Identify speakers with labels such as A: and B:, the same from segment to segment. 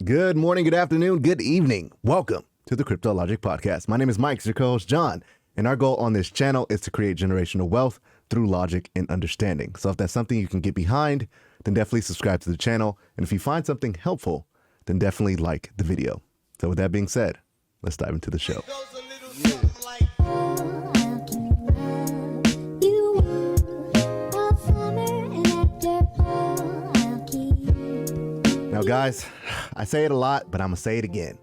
A: Good morning, good afternoon, good evening. Welcome to the Crypto Logic Podcast. My name is Mike, your co-host John, and our goal on this channel is to create generational wealth through logic and understanding. So if that's something you can get behind, then definitely subscribe to the channel. And if you find something helpful, then definitely like the video. So with that being said, let's dive into the show. Now, guys, I say it a lot, but I'm going to say it again.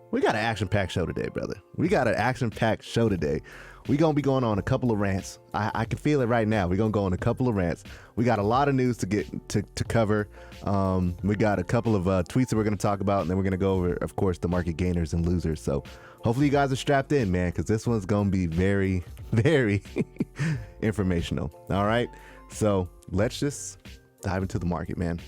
A: We got an action-packed show today, brother. We got an action-packed show today. We're going to be going on a couple of rants. I can feel it right now. We're going to go on a couple of rants. We got a lot of news to get to cover. We got a couple of tweets that we're going to talk about, and then we're going to go over, of course, the market gainers and losers. So hopefully you guys are strapped in, man, because this one's going to be very, very informational. All right? So let's just dive into the market, man.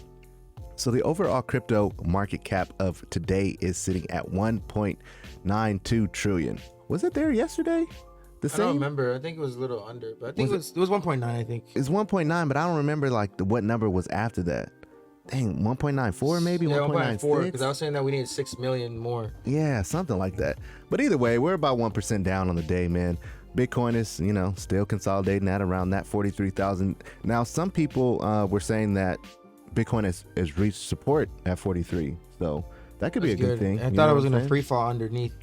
A: So the overall crypto market cap of today is sitting at 1.92 trillion. Was it there yesterday? The same?
B: I don't remember. I think it was a little under, but I think it was 1.9. I think
A: it's 1.9, but I don't remember like what number was after that. Dang, 1.94 maybe.
B: Yeah,
A: 1.94
B: because I was saying that we needed 6 million more.
A: Yeah, something like that. But either way, we're about 1% down on the day, man. Bitcoin is, still consolidating at around that 43,000. Now, some people were saying that Bitcoin has reached support at 43, so that could be a good thing.
B: I thought it was gonna free fall underneath.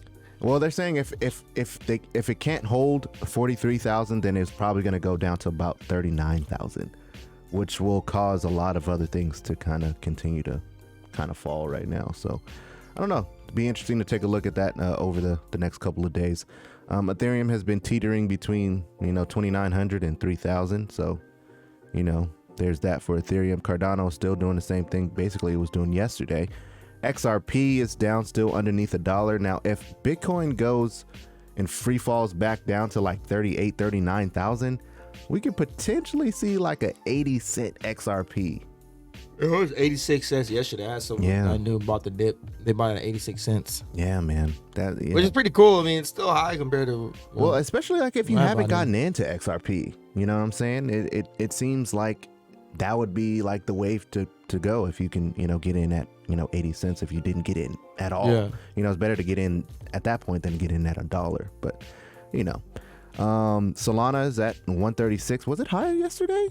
A: Well, they're saying if it can't hold 43,000, then it's probably gonna go down to about 39,000, which will cause a lot of other things to kind of continue to kind of fall right now. So I don't know. It'd be interesting to take a look at that over the next couple of days. Ethereum has been teetering between 2,900 and 3,000, so there's that for Ethereum. Cardano is still doing the same thing basically it was doing yesterday. XRP is down still underneath $1. Now, if Bitcoin goes and free falls back down to like 38, 39,000, we could potentially see like a 80-cent XRP.
B: It was 86 cents yesterday. I had someone I knew about the dip. They bought it at 86 cents.
A: Yeah, man.
B: Which is pretty cool. I mean, it's still high compared to...
A: Well, especially like if you haven't gotten into XRP. You know what I'm saying? It seems like that would be like the wave to go if you can, get in at, 80 cents if you didn't get in at all.
B: Yeah.
A: It's better to get in at that point than get in at $1. But, Solana is at 136. Was it higher yesterday?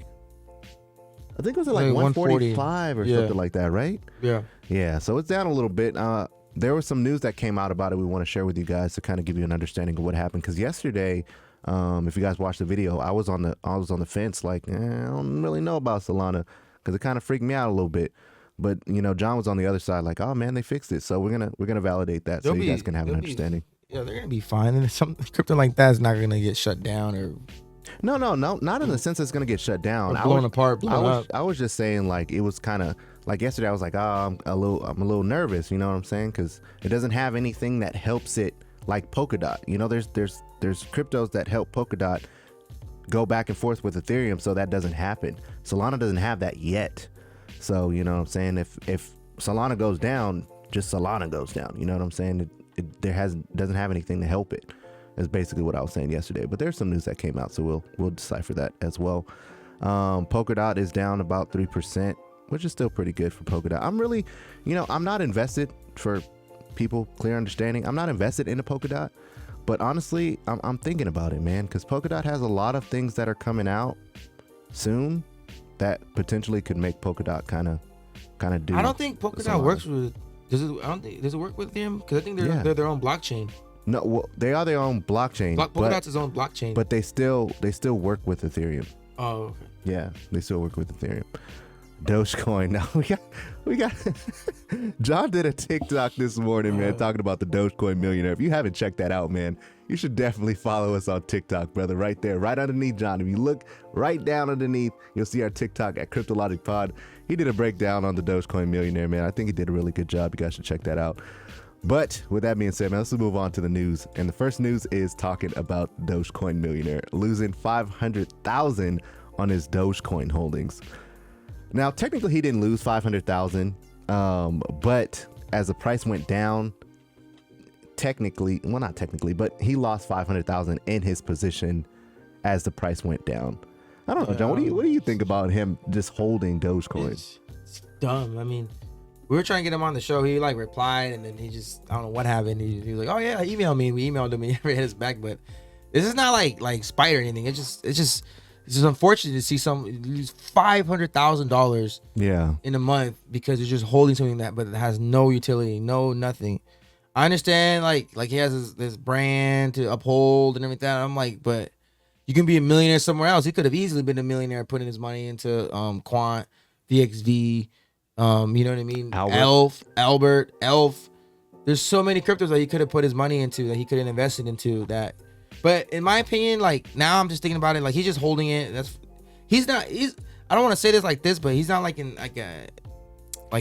A: I think it was at like 145 or something like that, right?
B: Yeah.
A: Yeah. So it's down a little bit. There was some news that came out about it we want to share with you guys to kind of give you an understanding of what happened. Because yesterday, if you guys watched the video, I was on the fence, like, I don't really know about Solana because it kind of freaked me out a little bit. But John was on the other side, like, oh man, they fixed it. So we're gonna validate that so you guys can have an understanding.
B: Yeah, they're gonna be fine. And some crypto like that is not gonna get shut down or.
A: No, not in the sense it's gonna get shut down.
B: Blown up.
A: I was just saying, like, it was kind of like yesterday. I was like, I'm a little nervous. You know what I'm saying? Because it doesn't have anything that helps it like Polkadot. There's cryptos that help Polkadot go back and forth with Ethereum, so that doesn't happen. Solana doesn't have that yet. So you know what I'm saying? If Solana goes down, just Solana goes down. You know what I'm saying? It doesn't have anything to help it. Is basically what I was saying yesterday. But there's some news that came out, so we'll decipher that as well. Polkadot is down about 3%, which is still pretty good for Polkadot. I'm really, I'm not invested, for people clear understanding. I'm not invested in the Polkadot, but honestly, I'm thinking about it, man, because Polkadot has a lot of things that are coming out soon that potentially could make Polkadot kind of do.
B: I don't think Polkadot works with. Does it work with them? Because I think they're their own blockchain.
A: No, well, they are their own blockchain.
B: Polkadot's its own blockchain.
A: But they still work with Ethereum.
B: Oh, okay.
A: Yeah, they still work with Ethereum. Dogecoin. Now we got John did a TikTok this morning, man, talking about the Dogecoin millionaire. If you haven't checked that out, man, you should definitely follow us on TikTok, brother. Right there, right underneath John. If you look right down underneath, you'll see our TikTok at Crypto Logic Pod. He did a breakdown on the Dogecoin millionaire, man. I think he did a really good job. You guys should check that out. But with that being said, man, let's move on to the news. And the first news is talking about Dogecoin millionaire losing 500,000 on his Dogecoin holdings. Now, technically, he didn't lose 500,000, but as the price went down, not technically, but he lost 500,000 in his position as the price went down. I don't know, John. What do you think about him just holding Dogecoin?
B: It's dumb. I mean, We were trying to get him on the show. He like replied, and then he just, I don't know what happened. He was like, "Oh yeah, email me." We emailed him. He never hit us back. But this is not like spite or anything. It's just unfortunate to see some lose $500,000 in a month because it's just holding something but it has no utility, no nothing. I understand like he has this brand to uphold and everything. I'm like, but you can be a millionaire somewhere else. He could have easily been a millionaire putting his money into QUANT, VXV. You know what I mean? ALBT. There's so many cryptos that he could have put his money into, that he could have invested into that. But in my opinion, like now I'm just thinking about it, like he's just holding it. I don't want to say this like this, but he's not like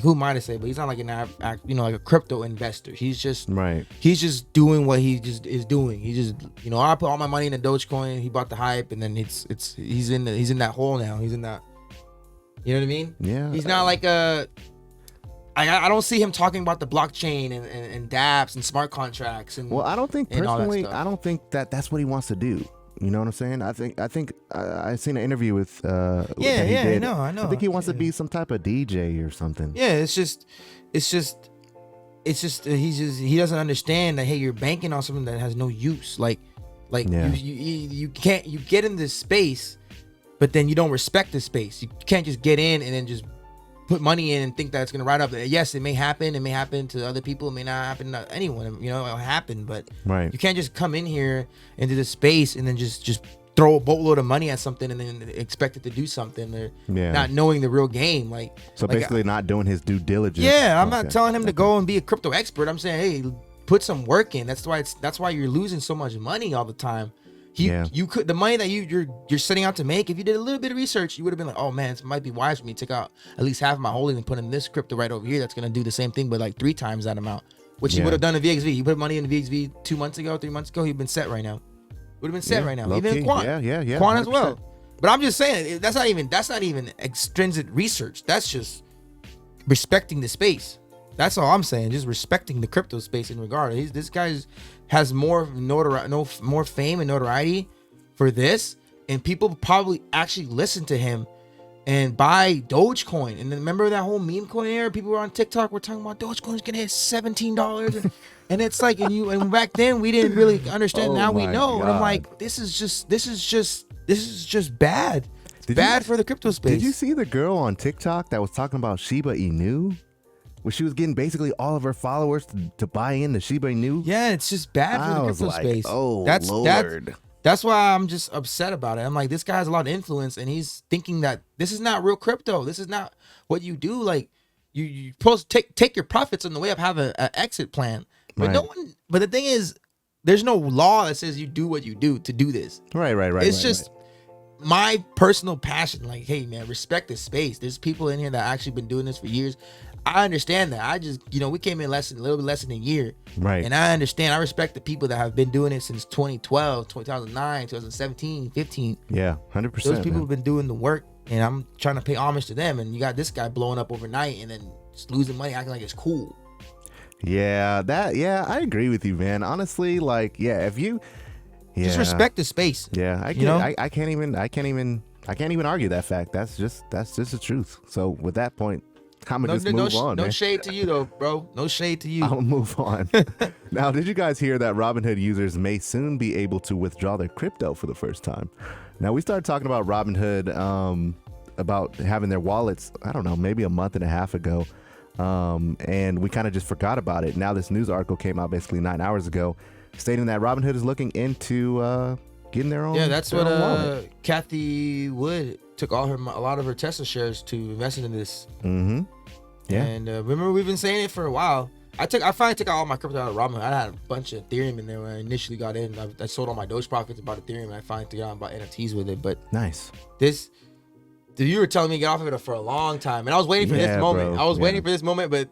B: who might I say, but he's not like like a crypto investor. He's just He's just doing what he just is doing. He just, I put all my money in the Dogecoin. He bought the hype, and then he's in that hole now. He's in that. You know what I mean?
A: Yeah.
B: He's not like I don't see him talking about the blockchain and dApps and smart contracts and.
A: Well, I don't think personally. I don't think that's what he wants to do. You know what I'm saying? I think I seen an interview with. I know. I think he wants to be some type of DJ or something.
B: Yeah, it's just he doesn't understand that, hey, you're banking on something that has no use. You get in this space, but then you don't respect the space. You can't just get in and then just put money in and think that it's gonna ride up. Yes, it may happen. It may happen to other people. It may not happen to anyone. It'll happen, but you can't just come in here into this space and then just throw a boatload of money at something and then expect it to do something, or not knowing the real game.
A: Basically not doing his due diligence.
B: Yeah, I'm not telling him to go and be a crypto expert. I'm saying, hey, put some work in. That's why you're losing so much money all the time. You could, the money that you're setting out to make, if you did a little bit of research, you would have been like, oh man, it might be wise for me to take out at least half of my holding and put in this crypto right over here that's gonna do the same thing but like 3 times that amount, which he would have done in VXV. He put money in the VXV 2 months ago, 3 months ago, he'd been set right now. Would have been set right now. Even in QUANT.
A: Yeah.
B: QUANT as well. But I'm just saying, that's not even extrinsic research. That's just respecting the space. That's all I'm saying. Just respecting the crypto space in regard. This guy has more fame and notoriety for this, and people probably actually listen to him and buy Dogecoin. And then remember that whole meme coin era? People were on TikTok were talking about Dogecoin's gonna hit $17, and it's like, and back then we didn't really understand. Now we know. And I'm like, this is just bad. Bad for the crypto space.
A: Did you see the girl on TikTok that was talking about Shiba Inu? Where she was getting basically all of her followers to buy into Shiba Inu?
B: Yeah, it's just bad for the crypto space.
A: Oh, Lord.
B: That's why I'm just upset about it. I'm like, this guy has a lot of influence, and he's thinking that this is not real crypto. This is not what you do. Like, you supposed to take your profits on the way up, have an exit plan. But But the thing is, there's no law that says you do what you do to do this. Right. It's just my personal passion. Like, hey man, respect this space. There's people in here that actually been doing this for years. I understand that. I just, we came in a little bit less than a year. Right. And I understand. I respect the people that have been doing it since 2012, 2009, 2017, 15.
A: Yeah, 100%.
B: Those people have been doing the work, and I'm trying to pay homage to them. And you got this guy blowing up overnight and then just losing money, acting like it's cool.
A: Yeah, I agree with you, man. Honestly, if you
B: just respect the space.
A: Yeah, I can't even argue that fact. That's just the truth. So with that point, I'm gonna move on.
B: No shade to you though, bro. No shade to you.
A: I'm gonna move on. Now, did you guys hear that Robinhood users may soon be able to withdraw their crypto for the first time? Now, we started talking about Robinhood, about having their wallets, I don't know, maybe a month and a half ago. And we kind of just forgot about it. Now this news article came out basically 9 hours ago stating that Robinhood is looking into getting their own.
B: Yeah, that's what Kathy Wood took a lot of her Tesla shares to invest into this. Mm-hmm. Yeah. And remember, we've been saying it for a while. I finally took out all my crypto out of Robinhood. I had a bunch of Ethereum in there when I initially got in. I sold all my Doge profits about Ethereum, and I finally took out and bought NFTs with it. But
A: nice.
B: You were telling me to get off of it for a long time, and I was waiting for this moment. Bro. I was waiting for this moment, but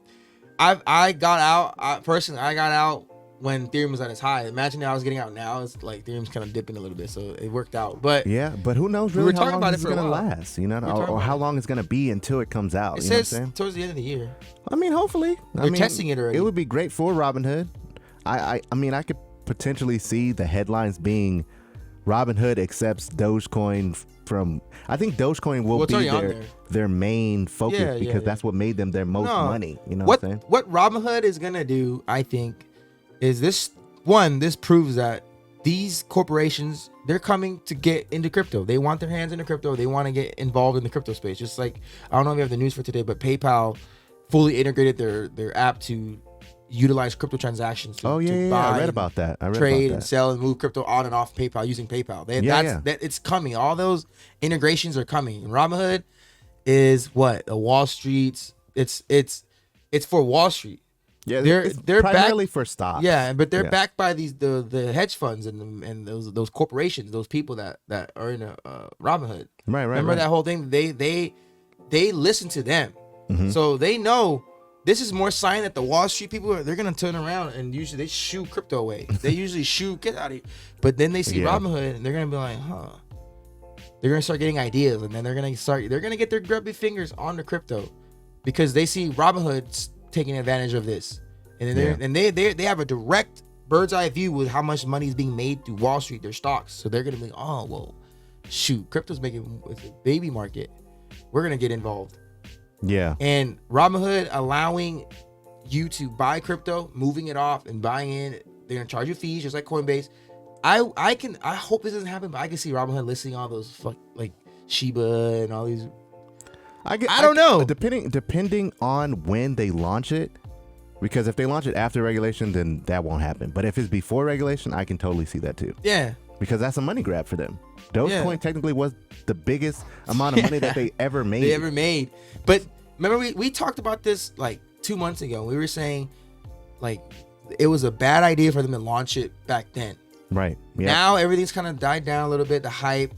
B: I got out. Personally, I got out when Ethereum was at its high. Imagine I was getting out now. It's like Ethereum's kind of dipping a little bit, so it worked out. But
A: but who knows really how long it's going to last, or how long it's going to be until it comes out.
B: It says towards the end of the year.
A: I mean, hopefully.
B: They're testing it already.
A: It would be great for Robinhood. I mean, I could potentially see the headlines being Robinhood accepts Dogecoin from. I think Dogecoin will be their main focus because that's what made them their most money. You know what I'm saying?
B: What Robinhood is gonna do, I think, is this one. This proves that these corporations, they're coming to get into crypto. They want their hands into crypto. They want to get involved in the crypto space. Just like, I don't know if you have the news for today, but PayPal fully integrated their app to utilize crypto transactions. To
A: I read about that.
B: Trade and sell and move crypto on and off PayPal using PayPal. That it's coming. All those integrations are coming. And Robinhood is what? A Wall Street's. It's for Wall Street.
A: Yeah, they're primarily for stocks.
B: Yeah, but they're backed by the hedge funds and those corporations, those people that are in Robinhood.
A: Right.
B: Remember that whole thing? They listen to them, so they know this is more sign that the Wall Street people they're gonna turn around and usually they shoo crypto away. They usually get out of here, but then they see Robinhood and they're gonna be like, They're gonna start getting ideas, and then they're gonna get their grubby fingers on the crypto because they see Robinhood taking advantage of this, and then they have a direct bird's eye view with how much money is being made through Wall Street, their stocks. So they're gonna be, oh well, shoot, crypto's making it's a baby market. We're gonna get involved.
A: Yeah.
B: And Robinhood allowing you to buy crypto, moving it off and buying in, they're gonna charge you fees just like Coinbase. I hope this doesn't happen, but I can see Robinhood listing all those like Shiba and all these. I don't know.
A: Depending on when they launch it, because if they launch it after regulation, then that won't happen. But if it's before regulation, I can totally see that too.
B: Yeah.
A: Because that's a money grab for them. Dogecoin technically was the biggest amount of money that they ever made.
B: But remember, we talked about this like 2 months ago. We were saying like it was a bad idea for them to launch it back then.
A: Right. Yep.
B: Now everything's kind of died down a little bit. The hype.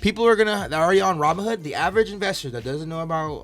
B: People are already on Robinhood. The average investor that doesn't know about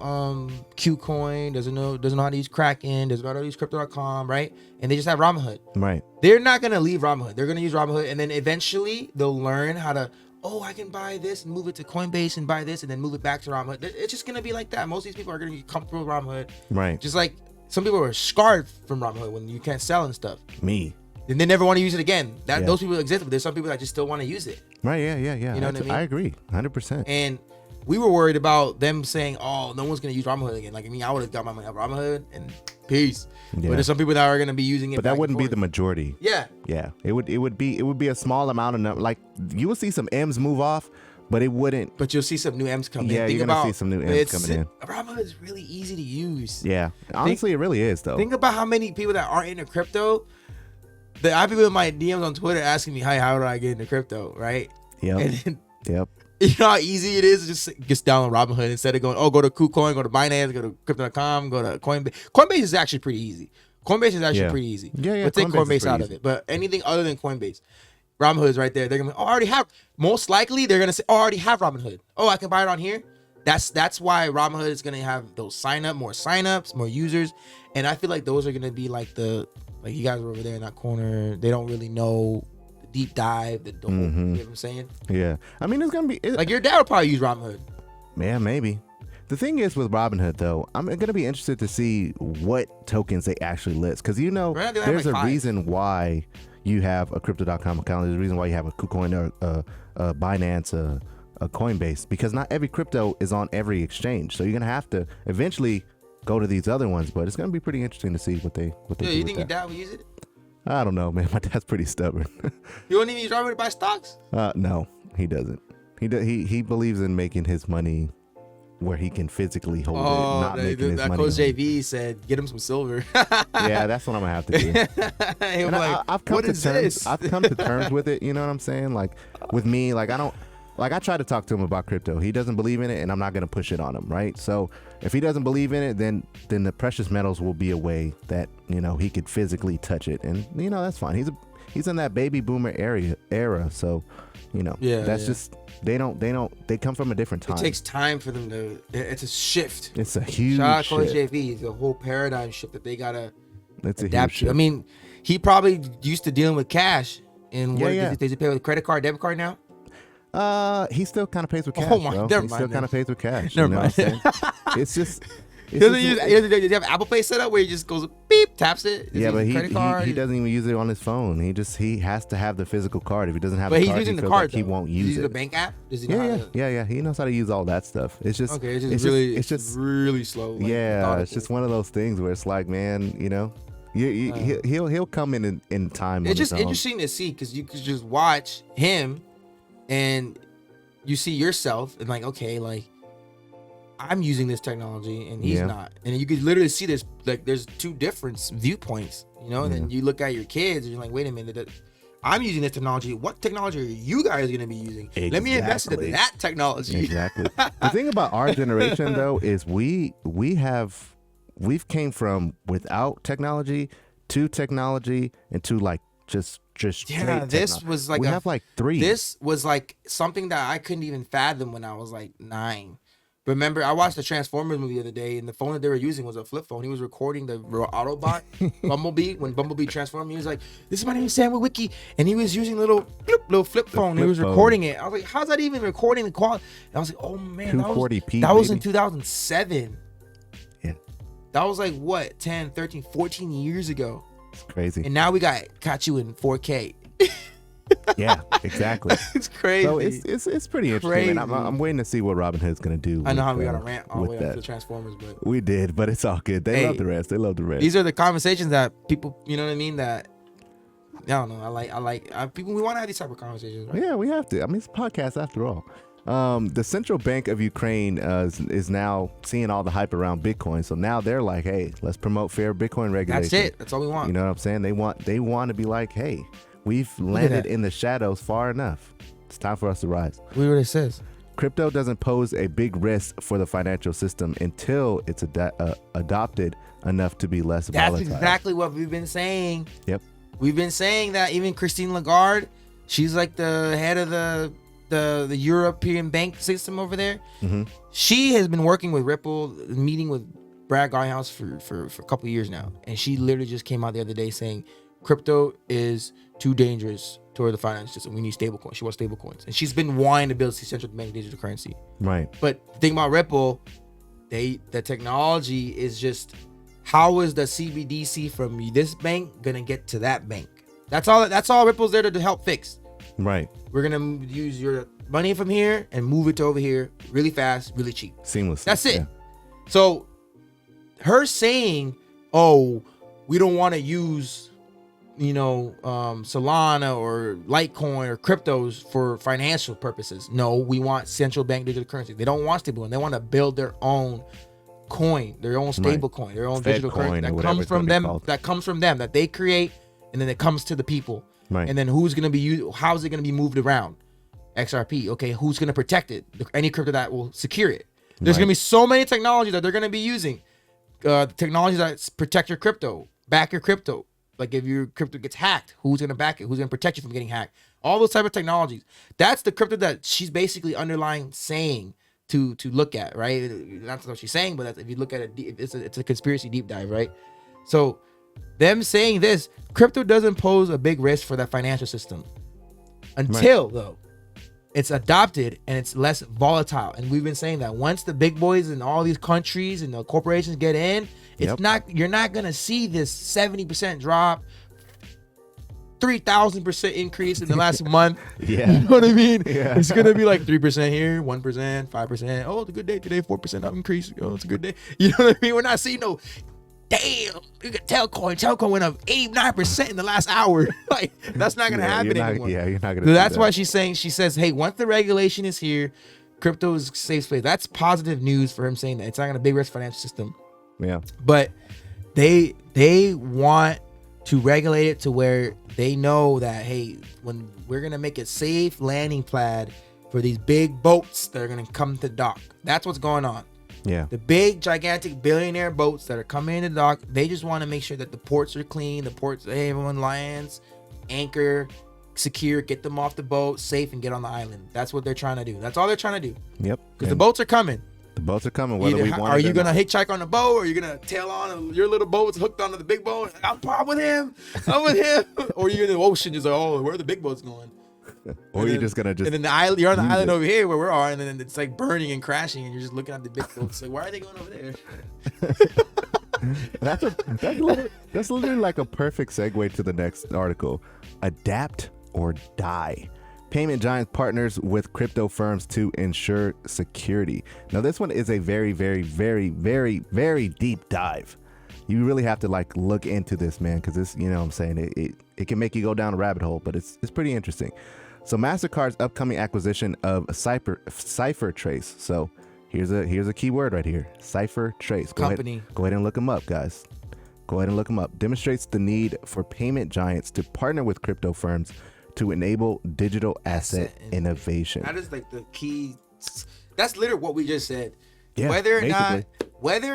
B: Qcoin, doesn't know how to use Kraken, doesn't know how to use Crypto.com, right? And they just have Robinhood.
A: Right.
B: They're not gonna leave Robinhood. They're gonna use Robinhood, and then eventually they'll learn how to. Oh, I can buy this and move it to Coinbase and buy this and then move it back to Robinhood. It's just gonna be like that. Most of these people are gonna get comfortable with Robinhood.
A: Right.
B: Just like some people are scarred from Robinhood when you can't sell and stuff.
A: Me.
B: And they never want to use it again. Those people exist, but there's some people that just still want to use it.
A: Right, yeah.
B: You know what I mean?
A: I agree, 100%.
B: And we were worried about them saying, "Oh, no one's gonna use Robinhood again." Like, I mean, I would have got my money out of Robinhood and peace. Yeah. But there's some people that are gonna be using it.
A: But that wouldn't be the majority.
B: Yeah.
A: Yeah. It would be a small amount of number. Like you would see some M's move off, but it wouldn't.
B: But you'll see some new M's come in.
A: Yeah, you're gonna see some new M's coming in.
B: Robinhood is really easy to use.
A: Yeah. Honestly, it really is though.
B: Think about how many people that aren't into crypto. I have people in my DMs on Twitter asking me, "Hi, how do I get into crypto?" Right?
A: Yep.
B: And then,
A: yep.
B: You know how easy it is to just download Robinhood instead of going, go to KuCoin, go to Binance, go to Crypto.com, go to Coinbase. Coinbase is actually pretty easy. Pretty easy.
A: Yeah.
B: But take Coinbase out of it. But anything other than Coinbase, Robinhood is right there. They're gonna be, I already have. Most likely, they're gonna say, I already have Robinhood. Oh, I can buy it on here. That's why Robinhood is gonna have those more signups, more users, and I feel like those are gonna be like you guys are over there in that corner. They don't really know the deep dive, you know what I'm saying?
A: Yeah. I mean, it's going to be...
B: like your dad would probably use Robinhood.
A: Yeah, maybe. The thing is with Robinhood, though, I'm going to be interested to see what tokens they actually list. Because, there's a reason why you have a Crypto.com account. There's a reason why you have a KuCoin or a Binance, a Coinbase. Because not every crypto is on every exchange. So you're going to have to eventually... go to these other ones, but it's gonna be pretty interesting to see what they do.
B: You think your dad would use it?
A: I don't know, man. My dad's pretty stubborn.
B: You wouldn't even use Robinhood to buy stocks?
A: No, he doesn't. He believes in making his money where he can physically hold it, not making his money.
B: That Coach JV said, get him some silver.
A: Yeah, that's what I'm gonna have to do. I've come to terms with it. You know what I'm saying? Like with me, I try to talk to him about crypto. He doesn't believe in it, and I'm not going to push it on him, right? So if he doesn't believe in it, then the precious metals will be a way that, he could physically touch it. And, that's fine. He's in that baby boomer era. So, just, they come from a different time.
B: It takes time for them it's a shift.
A: It's a huge
B: Shout out
A: shift.
B: Coach JV. It's a whole paradigm shift that they got to
A: adapt
B: to. I mean, he probably used to dealing with cash. And does he pay with credit card, debit card now?
A: He still kind of pays with cash.
B: Oh my,
A: bro.
B: never
A: he
B: mind.
A: Still kind of pays with cash.
B: Never mind.
A: It's just
B: He doesn't use. Does he have Apple Pay set up where he just goes beep, taps it?
A: Yeah, but he doesn't even use it on his phone. He has to have the physical card. If he doesn't have the card, he feels like he won't use it.
B: Does he use the bank app? Does he
A: yeah. He knows how to use all that stuff. It's just
B: okay. It's just really slow. Like,
A: yeah, it's just one of those things where it's like, man, you know, he'll come in time.
B: It's just interesting to see because you could just watch him, and you see yourself, and like, okay, like I'm using this technology and he's not, and you could literally see this, like there's two different viewpoints, you know. And then you look at your kids and you're like, wait a minute, I'm using this technology. What technology are you guys going to be using? Exactly. Let me invest in that technology.
A: Exactly. The thing about our generation though is we've came from without technology to technology and to like just
B: yeah. This was like
A: we have like 3.
B: This was like something that I couldn't even fathom when I was like 9. Remember, I watched the Transformers movie the other day, and the phone that they were using was a flip phone. He was recording the Autobot Bumblebee. When Bumblebee transformed, he was like, "This is my name, Sam Witwicky," and he was using little flip phone. He was recording it. I was like, "How's that even recording the quality?" And I was like, "Oh man,
A: 240p.
B: That was in 2007.
A: Yeah,
B: that was like what 10, 13, 14 years ago.
A: It's crazy.
B: And now we got you in 4K."
A: Yeah, exactly.
B: It's crazy.
A: So it's pretty interesting. And I'm waiting to see what Robinhood's gonna do.
B: I know how we got to rant all the way up to the Transformers, but
A: we did, but it's all good. They love the rest. They love the rest.
B: These are the conversations that people, you know what I mean? That I don't know. I like people. We want to have these type of conversations, right?
A: Yeah, we have to. I mean, it's a podcast after all. The Central Bank of Ukraine is now seeing all the hype around Bitcoin. So now they're like, hey, let's promote fair Bitcoin regulation.
B: That's it. That's all we want.
A: You know what I'm saying? They want to be like, hey, we've landed in the shadows far enough. It's time for us to rise.
B: Read what it says.
A: Crypto doesn't pose a big risk for the financial system until it's adopted enough to be less volatile.
B: That's exactly what we've been saying.
A: Yep.
B: We've been saying that. Even Christine Lagarde, she's like the head of the European bank system over there.
A: Mm-hmm.
B: She has been working with Ripple, meeting with Brad Garlinghouse for a couple of years now. And she literally just came out the other day saying, crypto is too dangerous toward the financial system. We need stablecoins. She wants stablecoins, and she's been wanting to build a central bank digital currency.
A: Right.
B: But the thing about Ripple, the technology is just, how is the CBDC from this bank gonna get to that bank? That's all Ripple's there to help fix.
A: Right.
B: We're gonna use your money from here and move it to over here really fast, really cheap,
A: seamlessly.
B: That's it. Yeah. So her saying, "Oh, we don't want to use, Solana or Litecoin or cryptos for financial purposes." No, we want central bank digital currency. They don't want stablecoin. They want to build their own coin, their own stable coin, their own digital currency that comes from them. That comes from them, that they create, and then it comes to the people.
A: Right.
B: And then who's gonna be used? How is it gonna be moved around? XRP. Okay, who's gonna protect it? Any crypto that will secure it. There's gonna be so many technologies that they're gonna be using. Technologies that protect your crypto, back your crypto. Like if your crypto gets hacked, who's gonna back it? Who's gonna protect you from getting hacked? All those type of technologies. That's the crypto that she's basically underlying saying to look at, right? That's what she's saying, but if you look at it, it's a conspiracy deep dive, right? So them saying this, crypto doesn't pose a big risk for the financial system until though it's adopted and it's less volatile. And we've been saying that once the big boys in all these countries and the corporations get in, you're not gonna see this 70% drop, 3,000% increase in the last month.
A: Yeah,
B: you know what I mean?
A: Yeah.
B: It's gonna be like 3% here, 1%, 5%. Oh, it's a good day today. 4% up increase. Oh, it's a good day. You know what I mean? We're not seeing no. Damn, you got Telcoin went up 89% in the last hour. Like, that's not gonna happen anymore.
A: Yeah, you're not gonna.
B: So that's why she's saying. She says, "Hey, once the regulation is here, crypto is a safe space." That's positive news for him, saying that it's not gonna big risk financial system.
A: Yeah,
B: but they want to regulate it to where they know that, hey, when we're gonna make a safe landing pad for these big boats that are gonna come to dock. That's what's going on.
A: Yeah.
B: The big, gigantic billionaire boats that are coming into the dock, they just want to make sure that the ports are clean, the ports, hey, everyone lands, anchor, secure, get them off the boat, safe, and get on the island. That's what they're trying to do. That's all they're trying to do.
A: Yep.
B: Because the boats are coming.
A: The boats are coming, whether we want it or not.
B: Are you going to hitchhike on the boat, or are you going to tail on and your little boat's hooked onto the big boat? I'm with him. I'm with him. Or you're in the ocean, just like, oh, where are the big boats going?
A: Or you're just gonna
B: and then the island, you're on the
A: use
B: island
A: it.
B: over here where we are, and then it's like burning and crashing, and you're just looking at the big boats. Like, why are they going over there?
A: That's literally like a perfect segue to the next article. Adapt or die. Payment giant partners with crypto firms to ensure security. Now this one is a very, very, very, very, very deep dive. You really have to like look into this, man, because this, you know what I'm saying, it can make you go down a rabbit hole, but it's pretty interesting. So MasterCard's upcoming acquisition of CipherTrace. So here's a key word right here. CipherTrace. Go ahead and look them up, guys. Go ahead and look them up. Demonstrates the need for payment giants to partner with crypto firms to enable digital asset innovation.
B: That is like the key. That's literally what we just said.
A: Yeah,
B: whether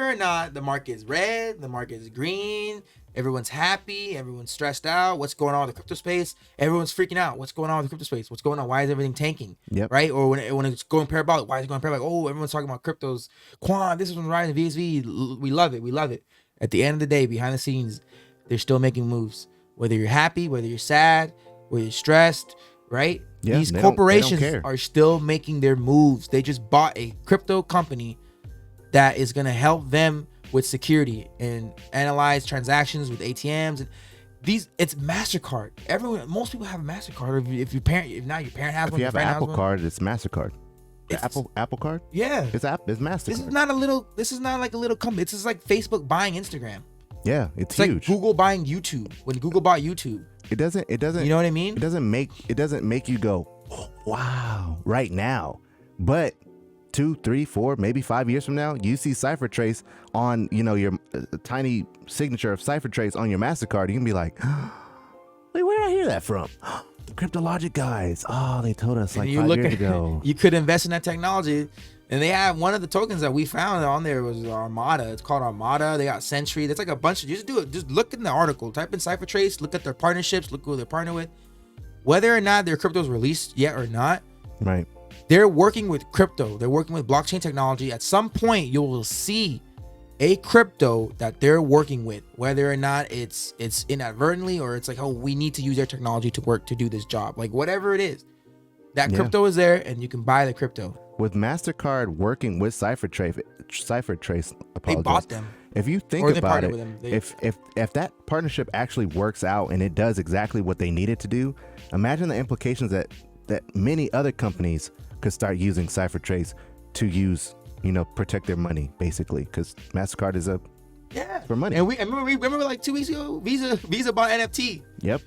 B: or not the market is red, the market is green, everyone's happy, everyone's stressed out. What's going on with the crypto space? Everyone's freaking out. What's going on with the crypto space? What's going on? Why is everything tanking?
A: Yep.
B: Right? Or when it's going parabolic, why is it going parabolic? Oh, everyone's talking about cryptos. QUANT, this is one rising. VXV, we love it. We love it. At the end of the day, behind the scenes, they're still making moves. Whether you're happy, whether you're sad, whether you're stressed, right?
A: Yeah,
B: these
A: they
B: corporations
A: don't care.
B: are still making their moves. They just bought a crypto company that is going to help them with security and analyze transactions with ATMs. And it's MasterCard. Most people have a MasterCard. If your parent, if not your parent has
A: If
B: one,
A: you
B: your
A: have
B: friend
A: an
B: has
A: Apple
B: one.
A: Card, it's MasterCard.
B: It's-
A: Apple Card?
B: Yeah.
A: It's MasterCard.
B: This is not like a little company. This is like Facebook buying Instagram.
A: Yeah, it's
B: It's
A: huge.
B: like Google buying YouTube. When Google bought YouTube.
A: It doesn't
B: You know what I mean?
A: It doesn't make you go, oh, wow, right now. But 2, 3, 4, maybe 5 years from now, you see CipherTrace on, your tiny signature of CipherTrace on your MasterCard. You can be like, wait, where did I hear that from? The CryptoLogic guys. Oh, they told us like 5 years ago.
B: You could invest in that technology. And they have one of the tokens that we found on there was Armada. It's called Armada. They got Sentry. That's like a bunch of, just do it. Just look in the article, type in CipherTrace, look at their partnerships, look who they're partnered with. Whether or not their crypto's released yet or not,
A: Right.
B: they're working with crypto. They're working with blockchain technology. At some point, you will see a crypto that they're working with, whether or not it's inadvertently or it's like, oh, we need to use their technology to work to do this job. Like whatever it is, that crypto is there and you can buy the crypto.
A: With MasterCard working with CipherTrace,
B: They bought them.
A: If you think
B: Or they
A: about it,
B: partnered with them.
A: if that partnership actually works out and it does exactly what they need it to do, imagine the implications that many other companies could start using CipherTrace to use, protect their money, basically, because MasterCard is for money.
B: And remember like 2 weeks ago, Visa bought NFT.
A: Yep.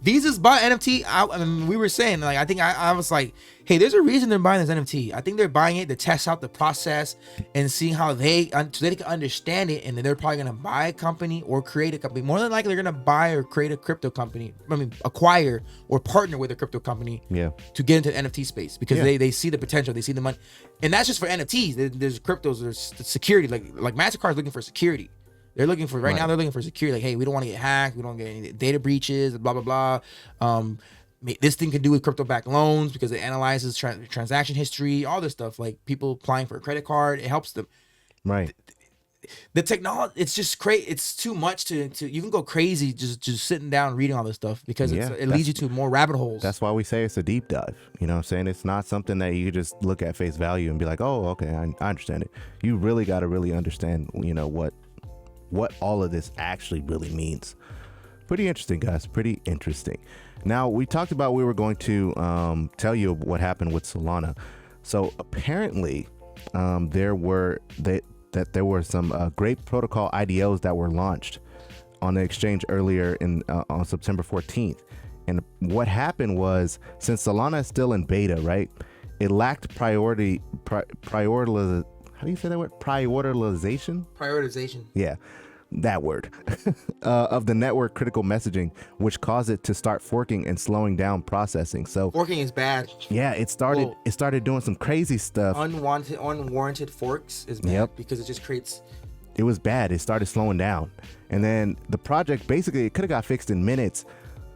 B: Visa's bought NFT. I mean, we were saying, like, I think I was like, hey, there's a reason they're buying this NFT. I think they're buying it to test out the process and see how so they can understand it, and then they're probably gonna buy a company or create a company. More than likely, they're gonna buy or create a crypto company. Acquire or partner with a crypto company.
A: Yeah.
B: To get into the NFT space because they see the potential, they see the money, and that's just for NFTs. There's cryptos, there's security. Like MasterCard's looking for security. They're looking for now. They're looking for security. Like, hey, we don't want to get hacked. We don't get any data breaches. Blah blah blah. This thing can do with crypto-backed loans because it analyzes transaction history, all this stuff. Like people applying for a credit card, it helps them.
A: Right.
B: The technology, it's just crazy. It's too much to. You can go crazy just sitting down reading all this stuff because it leads you to more rabbit holes.
A: That's why we say it's a deep dive. You know what I'm saying? It's not something that you just look at face value and be like, oh, okay, I understand it. You really got to really understand, what all of this actually really means. Pretty interesting, guys. Pretty interesting. Now, we talked about we were going to tell you what happened with Solana. So apparently, there were some great protocol IDOs that were launched on the exchange earlier on September 14th. And what happened was, since Solana is still in beta, right? It lacked prioritization. How do you say that word? Prioritization. Yeah, that word of the network critical messaging, which caused it to start forking and slowing down processing. So
B: forking is bad.
A: Yeah, it started doing some crazy stuff.
B: Unwarranted forks is bad because it just creates.
A: It was bad. It started slowing down, and then the project basically it could have got fixed in minutes,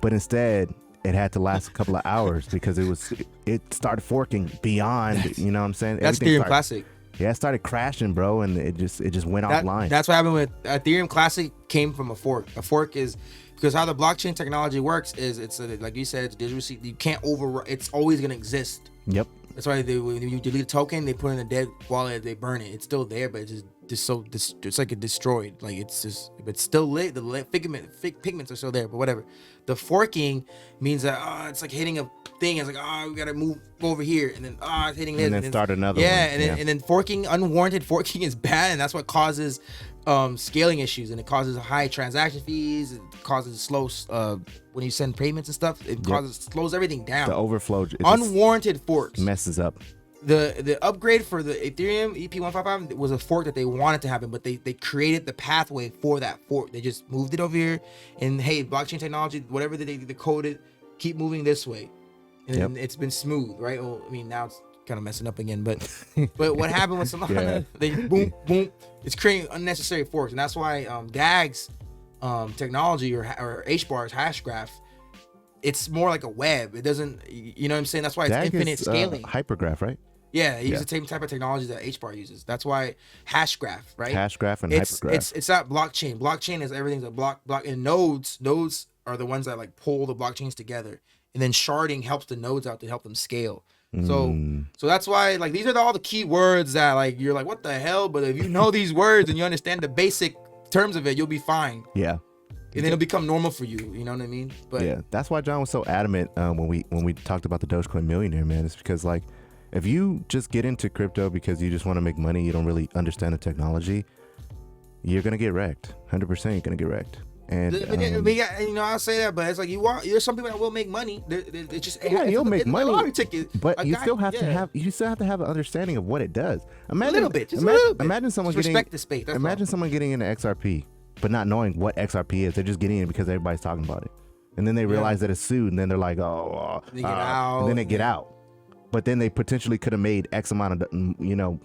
A: but instead it had to last a couple of hours because it started forking beyond. You know what I'm saying?
B: That's Ethereum Classic.
A: Yeah, it started crashing, bro, and it just went offline.
B: That's what happened with Ethereum Classic. Came from a fork. A fork is because how the blockchain technology works is it's like you said, it's digital. You can't overwrite. It's always gonna exist.
A: Yep.
B: That's why when you delete a token, they put it in a dead wallet, they burn it. It's still there, but it's it's like it destroyed. Like it's still lit. The pigments are still there, but whatever. The forking means that it's like hitting a thing. It's like we gotta move over here, and then it's hitting this,
A: and then start another.
B: Yeah,
A: one.
B: And then forking, unwarranted forking is bad, and that's what causes scaling issues, and it causes high transaction fees. It causes slow when you send payments and stuff. It slows everything down.
A: The overflow.
B: Unwarranted forks
A: messes up.
B: The upgrade for the Ethereum EP155 was a fork that they wanted to happen, but they created the pathway for that fork. They just moved it over here, and hey, blockchain technology, whatever they coded, keep moving this way, and it's been smooth, right? Well, I mean, now it's kind of messing up again, but what happened with Solana? They boom, it's creating unnecessary forks, and that's why DAG's technology or HBAR's Hashgraph, it's more like a web. It doesn't, you know what I'm saying? That's why it's
A: DAG
B: infinite
A: is,
B: scaling.
A: Hypergraph, right?
B: Yeah, it uses the same type of technology that HBAR uses. That's why Hashgraph, right?
A: Hashgraph and Hypergraph.
B: It's not blockchain. Blockchain is everything's a block, and nodes are the ones that like pull the blockchains together, and then sharding helps the nodes out to help them scale. So that's why like these are all the key words that like you're like, what the hell? But if you know these words and you understand the basic terms of it, you'll be fine.
A: Yeah.
B: And then it'll become normal for you. You know what I mean? But
A: yeah, that's why John was so adamant when we talked about the Dogecoin millionaire, man. It's because like if you just get into crypto because you just want to make money, you don't really understand the technology, you're gonna get wrecked. 100%, you're gonna get wrecked. And
B: I'll say that, but it's like there's some people that will make money. They just
A: you'll make money, but you still have to have an understanding of what it does. Imagine,
B: a little bit, just a little bit.
A: Imagine someone
B: just
A: getting
B: respect the space.
A: Imagine someone getting into XRP, but not knowing what XRP is. They're just getting in because everybody's talking about it, and then they realize that it's sued, and then they're like,
B: they get out,
A: and then they get out. But then they potentially could have made X amount of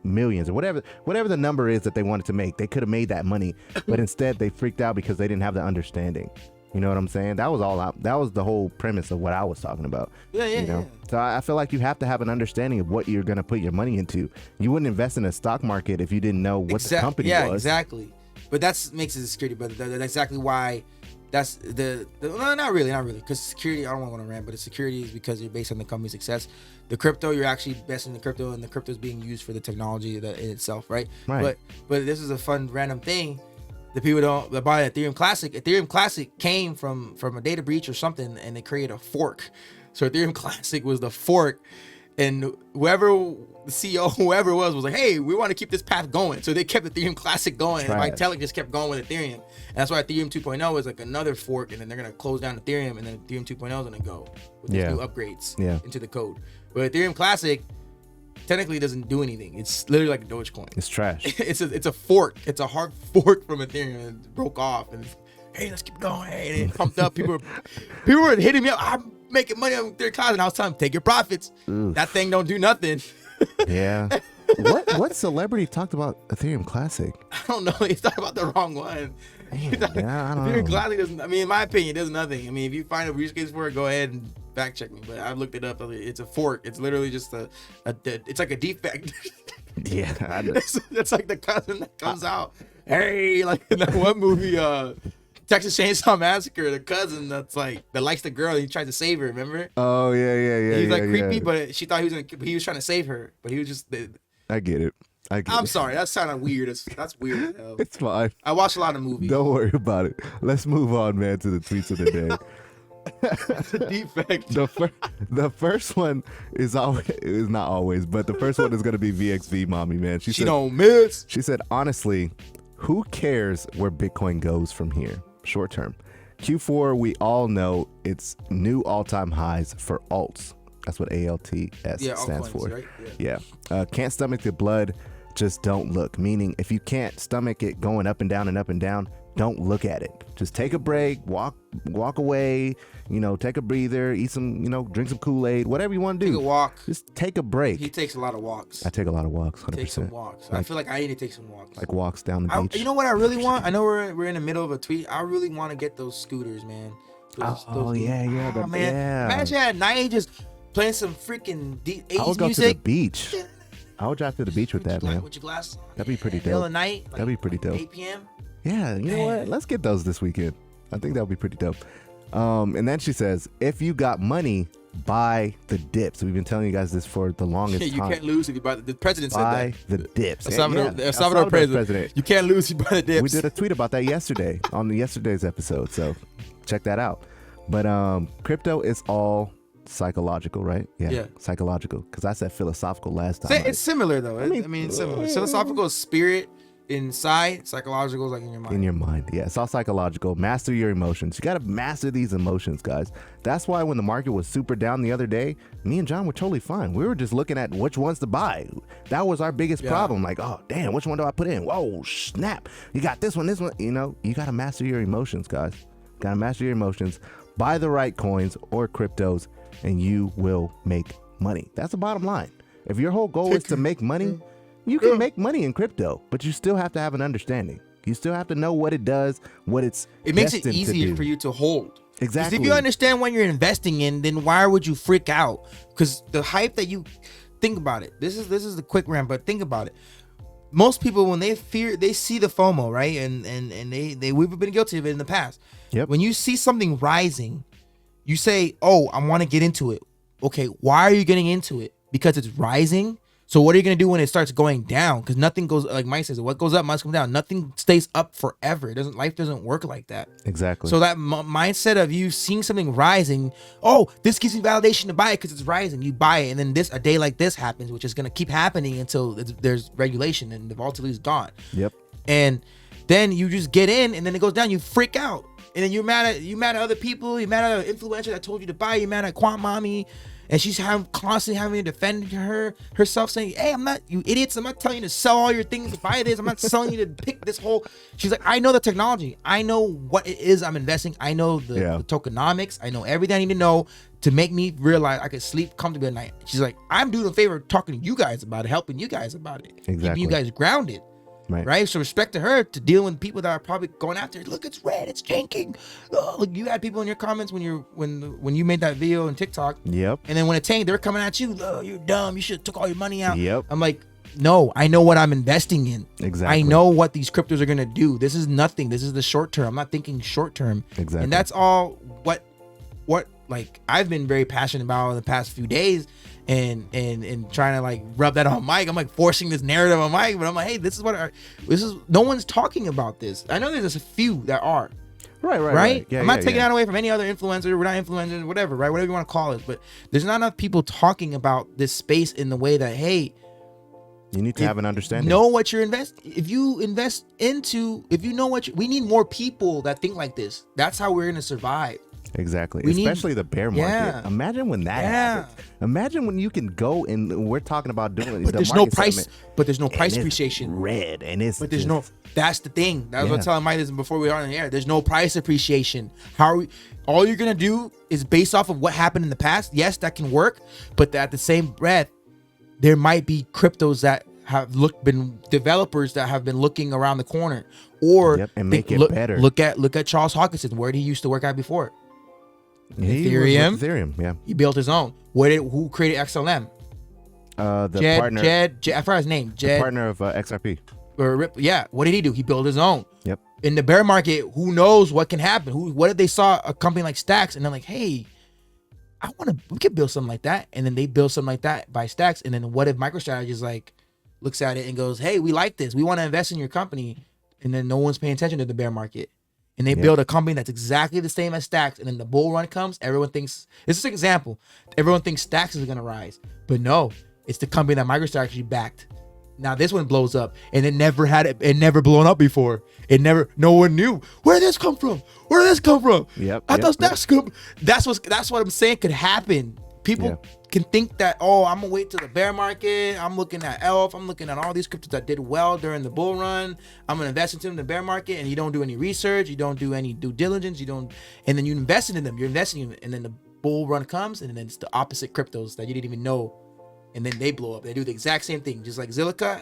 A: millions or whatever the number is that they wanted to make. They could have made that money, but instead they freaked out because they didn't have the understanding. You know what I'm saying? That was the whole premise of what I was talking about.
B: Yeah.
A: So I feel like you have to have an understanding of what you're gonna put your money into. You wouldn't invest in a stock market if you didn't know what the company was.
B: Yeah, exactly. But that makes it a security. But that's exactly why. That's no, not really, because security, I don't want to rant, but the security is because you're based on the company's success. The crypto, you're actually investing in the crypto, and the crypto is being used for the technology in itself, right?
A: Right.
B: But this is a fun random thing. The people that buy Ethereum Classic. Ethereum Classic came from a data breach or something, and they created a fork. So Ethereum Classic was the fork, and whoever the CEO, whoever it was like, hey, we want to keep this path going. So they kept Ethereum Classic going, and Vitalik just kept going with Ethereum. And that's why Ethereum 2.0 is like another fork, and then they're going to close down Ethereum, and then Ethereum 2.0 is going to go with these new upgrades into the code. But Ethereum Classic technically doesn't do anything. It's literally like a Dogecoin.
A: It's trash.
B: It's a fork. It's a hard fork from Ethereum, and it broke off. And hey, let's keep going. Hey, and it pumped up. People were hitting me up. I'm making money on Ethereum Classic, and I was telling them, take your profits. Oof. That thing don't do nothing.
A: Yeah. What celebrity talked about Ethereum Classic?
B: I don't know. He's talking about the wrong one.
A: I don't
B: Ethereum
A: know.
B: Classic doesn't. I mean, in my opinion, it does nothing. I mean, if you find a use case for it, go ahead and fact check me. But I've looked it up. It's a fork. It's literally just it's like a defect.
A: Yeah,
B: it's like the cousin that comes out. Hey, like in that one movie, Texas Chainsaw Massacre, the cousin that likes the girl, he tries to save her, remember?
A: Oh yeah.
B: He's like creepy, but she thought he was trying to save her, but he was just.
A: I get it.
B: I'm sorry, that sounded weird. That's weird.
A: It's fine.
B: I watch a lot of movies.
A: Don't worry about it. Let's move on, man, to the tweets of the day.
B: It's a defect.
A: The first one is not always, but the first one is gonna be VXV mommy, man. She said,
B: don't miss.
A: She said, honestly, who cares where Bitcoin goes from here? Short term. Q4, we all know it's new all-time highs for alts. That's what ALTS stands for. Right? Yeah. Can't stomach the blood, just don't look. Meaning, if you can't stomach it going up and down and up and down, don't look at it. Just take a break, walk away, take a breather, eat some, drink some Kool-Aid, whatever you want to do.
B: Take a walk.
A: Just take a break.
B: He takes a lot of walks.
A: I take a lot of walks, 100%.
B: Take some walks. I feel like I need to take some walks.
A: Like walks down the beach.
B: You know what I really want? I know we're in the middle of a tweet. I really want to get those scooters, man.
A: Yeah.
B: Man.
A: Yeah.
B: Imagine at night just playing some freaking 80s
A: I would go
B: music.
A: to the beach. I would drive to the beach with that, man.
B: With your glasses on.
A: That'd be pretty dope.
B: Middle of the night. Like
A: That'd be pretty dope.
B: 8 p.m.
A: Yeah, you know what? Let's get those this weekend. I think that would be pretty dope. And then she says, if you got money, buy the dips. We've been telling you guys this for the longest
B: You
A: time.
B: can't lose if you buy the president said
A: Buy
B: that.
A: the dips.
B: El Salvador president. You can't lose if you buy the dips.
A: We did a tweet about that yesterday on yesterday's episode, so check that out. But crypto is all psychological, right? Yeah. Psychological. Because I said philosophical last time.
B: It's similar though. I mean, it's similar. Philosophical is spirit inside. Psychological is like in your mind.
A: In your mind, yeah. It's all psychological. Master your emotions. You got to master these emotions, guys. That's why when the market was super down the other day, me and John were totally fine. We were just looking at which ones to buy. That was our biggest problem. Like, oh, damn, which one do I put in? Whoa, snap. You got this one, this one. You know, you got to master your emotions, guys. Got to master your emotions. Buy the right coins or cryptos, and you will make money. That's the bottom line. If your whole goal is to make money, you can make money in crypto, but you still have to have an understanding. You still have to know what it does, what it
B: makes it easier for you to hold.
A: Exactly.
B: If you understand what you're investing in, then why would you freak out? Because the hype that you think about it. This is the quick rant, but think about it. Most people, when they see the FOMO, right? And we've been guilty of it in the past.
A: Yep.
B: When you see something rising, you say, "Oh, I want to get into it." Okay, why are you getting into it? Because it's rising. So what are you going to do when it starts going down? Because nothing goes, like Mike says, what goes up must come down. Nothing stays up forever. Life doesn't work like that.
A: Exactly.
B: So that mindset of you seeing something rising, oh, this gives you validation to buy it because it's rising. You buy it, and then a day like this happens, which is going to keep happening until there's regulation and the volatility is gone.
A: Yep.
B: And then you just get in, and then it goes down. You freak out, and then you're mad at other people. You're mad at an influencer that told you to buy. You're mad at Quant Mommy. And she's constantly having to defend herself, saying, "Hey, I'm not, you idiots. I'm not telling you to sell all your things to buy this. I'm not telling you to pick this whole." She's like, "I know the technology. I know what it is I'm investing. I know the tokenomics. I know everything I need to know to make me realize I could sleep comfortably at night." She's like, "I'm doing a favor talking to you guys about it, helping you guys about it, keeping you guys grounded." Right. So respect to her to dealing with people that are probably going after it. Look, it's red, it's janking. Oh, look, you had people in your comments when you made that video on TikTok.
A: Yep.
B: And then when it tanked, they're coming at you. Oh, you're dumb. You should have took all your money out.
A: Yep.
B: I'm like, no, I know what I'm investing in.
A: Exactly.
B: I know what these cryptos are gonna do. This is nothing. This is the short term. I'm not thinking short term.
A: Exactly.
B: And that's all what like I've been very passionate about in the past few days. And trying to like rub that on Mike. I'm like forcing this narrative on Mike, but I'm like, hey, this is no one's talking about this. I know there's just a few that are. Right. Yeah, I'm not taking that away from any other influencer. We're not influencers, whatever, right? Whatever you want to call it. But there's not enough people talking about this space in the way that, hey,
A: you need to have an understanding.
B: Know what you're investing. If you know we need more people that think like this. That's how we're gonna survive.
A: Exactly. Especially the bear market.
B: Yeah.
A: Imagine when that happens. Imagine when you can go and we're talking about doing
B: but there's no price appreciation.
A: Red and it's
B: that's the thing. That's what I'm telling Mike this before we are on the air. There's no price appreciation. All you're gonna do is based off of what happened in the past. Yes, that can work, but at the same breath, there might be cryptos that have been developers that have been looking around the corner or
A: and make it better.
B: Look at Charles Hawkinson. Where did he used to work at before?
A: Ethereum, yeah.
B: He built his own. Who created XLM?
A: Partner.
B: I forgot his name.
A: The partner of XRP.
B: What did he do? He built his own.
A: Yep.
B: In the bear market, who knows what can happen? What if they saw a company like Stacks and they're like, hey, we could build something like that, and then they build something like that by Stacks, and then what if MicroStrategy is like, looks at it and goes, hey, we like this, we want to invest in your company, and then no one's paying attention to the bear market. And they build a company that's exactly the same as Stacks. And then the bull run comes. Everyone thinks, this is an example. Everyone thinks Stacks is going to rise. But no, it's the company that MicroStrategy backed. Now this one blows up. And it never blown up before. No one knew. Where did this come from? I thought Stacks could. That's what I'm saying could happen. People can think that, oh, I'm gonna wait till the bear market. I'm looking at ELF. I'm looking at all these cryptos that did well during the bull run. I'm gonna invest into them in the bear market, and you don't do any research. You don't do any due diligence. And then you invest in them. You're investing in them, and then the bull run comes, and then it's the opposite cryptos that you didn't even know, and then they blow up. They do the exact same thing, just like Zilliqa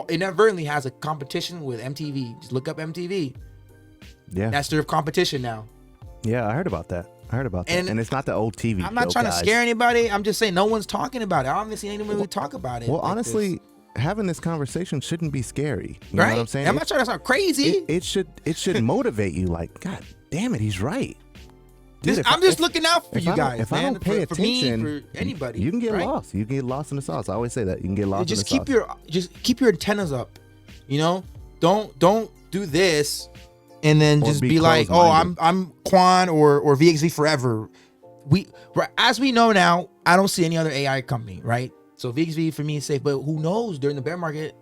B: inadvertently has a competition with MTV. Just look up MTV.
A: Yeah,
B: that's their competition now.
A: Yeah, I heard about that. I heard about that. And it's not the old TV
B: I'm not
A: show,
B: trying
A: guys.
B: to scare anybody. I'm just saying no one's talking about it. I haven't seen anyone really talk about it.
A: Well,
B: like
A: honestly,
B: this.
A: having this conversation shouldn't be scary. You
B: right?
A: know what I'm saying?
B: I'm not trying to sound crazy.
A: It should motivate you. Like, God damn it, he's right. Dude,
B: I'm just looking out for you guys,
A: if
B: man.
A: I don't pay
B: for
A: attention,
B: me, for anybody,
A: you can get
B: right?
A: lost. You can get lost in the sauce. I always say that. You can get lost in the sauce.
B: Just keep your antennas up. You know, don't do this and then just be like, oh, I'm QUANT or VXV forever. As we know now, I don't see any other AI company, right? So VXV for me is safe, but who knows? During the bear market,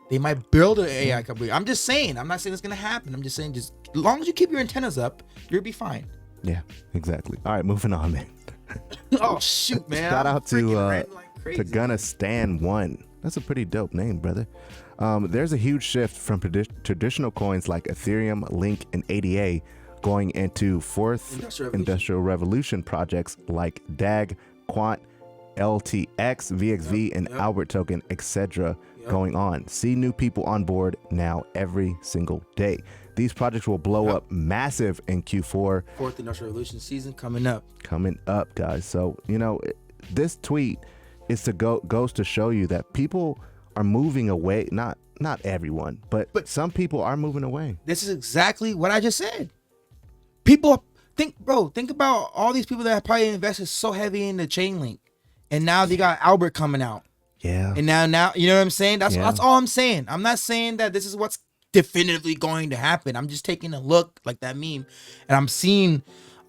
B: they might build an AI company. I'm just saying. I'm not saying it's gonna happen. I'm just saying, just as long as you keep your antennas up, you'll be fine.
A: Yeah, exactly. All right, moving on, man.
B: Oh shoot, man!
A: Shout out to
B: Gunna
A: Stan One. That's a pretty dope name, brother. There's a huge shift from traditional coins like Ethereum, Link, and ADA going into fourth industrial revolution projects like DAG, QUANT, LTX, VXV, and Albert token, etc. going on. See new people on board now every single day. These projects will blow up massive in Q4.
B: Fourth industrial revolution season coming up.
A: Coming up, guys. So, you know, this tweet is goes to show you that people are moving away. Not everyone, but some people are moving away.
B: This is exactly what I just said. People think about all these people that have probably invested so heavy in the Chainlink, and now they got Albert coming out.
A: Yeah.
B: And now you know what I'm saying? That's all I'm saying. I'm not saying that this is what's definitively going to happen. I'm just taking a look like that meme, and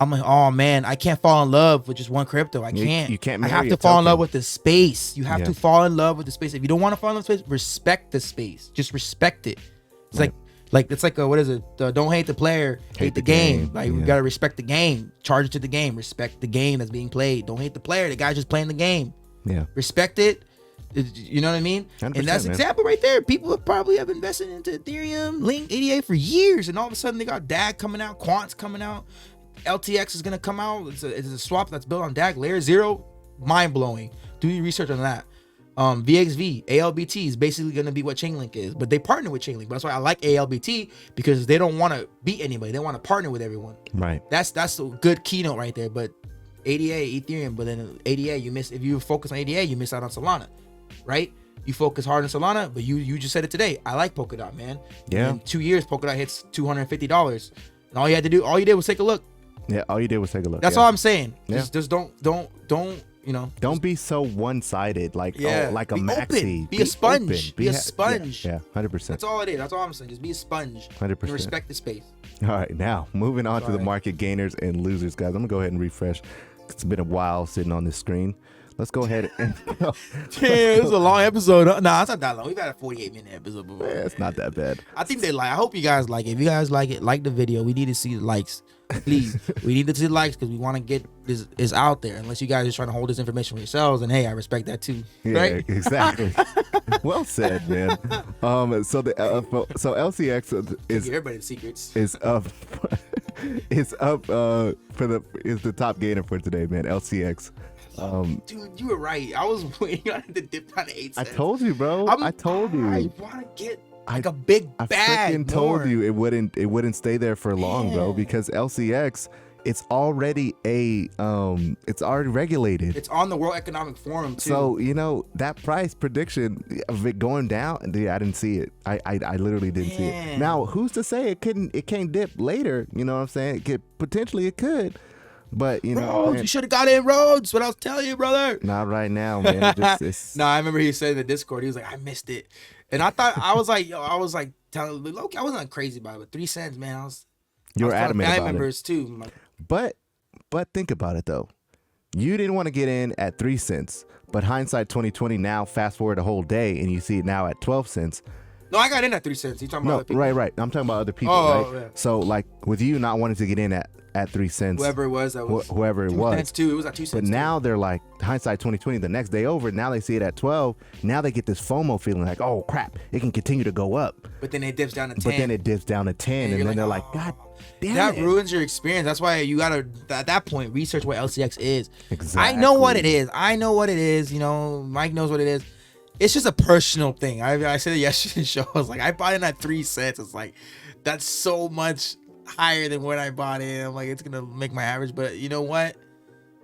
B: I'm like, oh man, I can't fall in love with just one crypto. I can't.
A: You can't.
B: I have to fall in love with the space. You have to fall in love with the space. If you don't want to fall in love with the space, respect the space. Just respect it. It's like it's like what is it? Don't hate the player, hate the game. Like we gotta respect the game. Charge it to the game. Respect the game that's being played. Don't hate the player. The guy's just playing the game.
A: Yeah.
B: Respect it. You know what I mean? And that's an example right there. People have invested into Ethereum, Link, ADA for years, and all of a sudden they got DAG coming out, QUANT's coming out, LTX is gonna come out. It's a swap that's built on DAG layer 0. Mind blowing. Do your research on that. VXV, ALBT is basically gonna be what Chainlink is, but they partner with Chainlink. But that's why I like ALBT, because they don't want to beat anybody. They want to partner with everyone.
A: Right.
B: That's a good keynote right there. But ADA, Ethereum, but then ADA, if you focus on ADA, you miss out on Solana. Right? You focus hard on Solana, but you just said it today. I like Polkadot, man.
A: Yeah.
B: In 2 years, Polkadot hits $250. And all you did was take a look.
A: Yeah, all you did was take a look.
B: That's all I'm saying.
A: Yeah.
B: Just don't, you know.
A: Don't be so one-sided, like like a
B: be
A: maxi.
B: Open. Be a sponge. Be a sponge.
A: Yeah, 100%.
B: That's all it is. That's all I'm saying. Just be a sponge.
A: 100%.
B: And respect the space.
A: All right, now moving on to the market gainers and losers, guys. I'm gonna go ahead and refresh. It's been a while sitting on this screen. Let's go ahead and go.
B: Damn, this is a long episode. Nah, it's not that long. We've had a 48-minute episode before.
A: Yeah, it's not that bad.
B: I think they like. I hope you guys like it. If you guys like it, like the video. We need to see the likes. Please, we need to see the likes because we want to get this out there. Unless you guys are trying to hold this information for yourselves, and hey, I respect that too.
A: Yeah,
B: right?
A: Exactly. Well said, man. So LCX is
B: everybody's secrets.
A: Is up. Is up is the top gainer for today, man. LCX.
B: Dude, you were right. I was waiting on it to dip down to 8 cents.
A: I told you, bro. I told you.
B: I want to get like a big bag.
A: I freaking told you it wouldn't stay there for long, bro, because LCX, it's already it's already regulated.
B: It's on the World Economic Forum too.
A: So, you know, that price prediction of it going down, dude, I didn't see it. I literally didn't see it. Now, who's to say it can't dip later? You know what I'm saying? It could. But you know,
B: Rhodes, you should have got in Rhodes. What I was telling you, brother.
A: Not right now, man.
B: No, I remember he said in the Discord, he was like, I missed it. And I thought, I was like telling Loki, I wasn't crazy about it, but 3 cents, man.
A: You were adamant about
B: members
A: it.
B: Too.
A: But think about it though. You didn't want to get in at 3 cents, but hindsight 2020, now fast forward a whole day and you see it now at 12 cents.
B: No, I got in at 3 cents. You talking about other people?
A: Right. I'm talking about other people, right? Yeah. So like with you not wanting to get in at 3 cents.
B: Whoever it was.
A: Whoever it was.
B: 2 cents too. It was at 2 cents.
A: But now they're like, hindsight 2020, the next day over, now they see it at 12. Now they get this FOMO feeling like, oh crap, it can continue to go up.
B: But then it dips down to 10.
A: But then it dips down to 10. And then they're like, God damn
B: that ruins your experience. That's why you got to, at that point, research what LCX is.
A: Exactly.
B: I know what it is. You know, Mike knows what it is. It's just a personal thing. I said it yesterday in the show. I was like, I bought in at 3 cents. It's like, that's so much. higher than what I bought in. I'm like, it's gonna make my average. But you know what?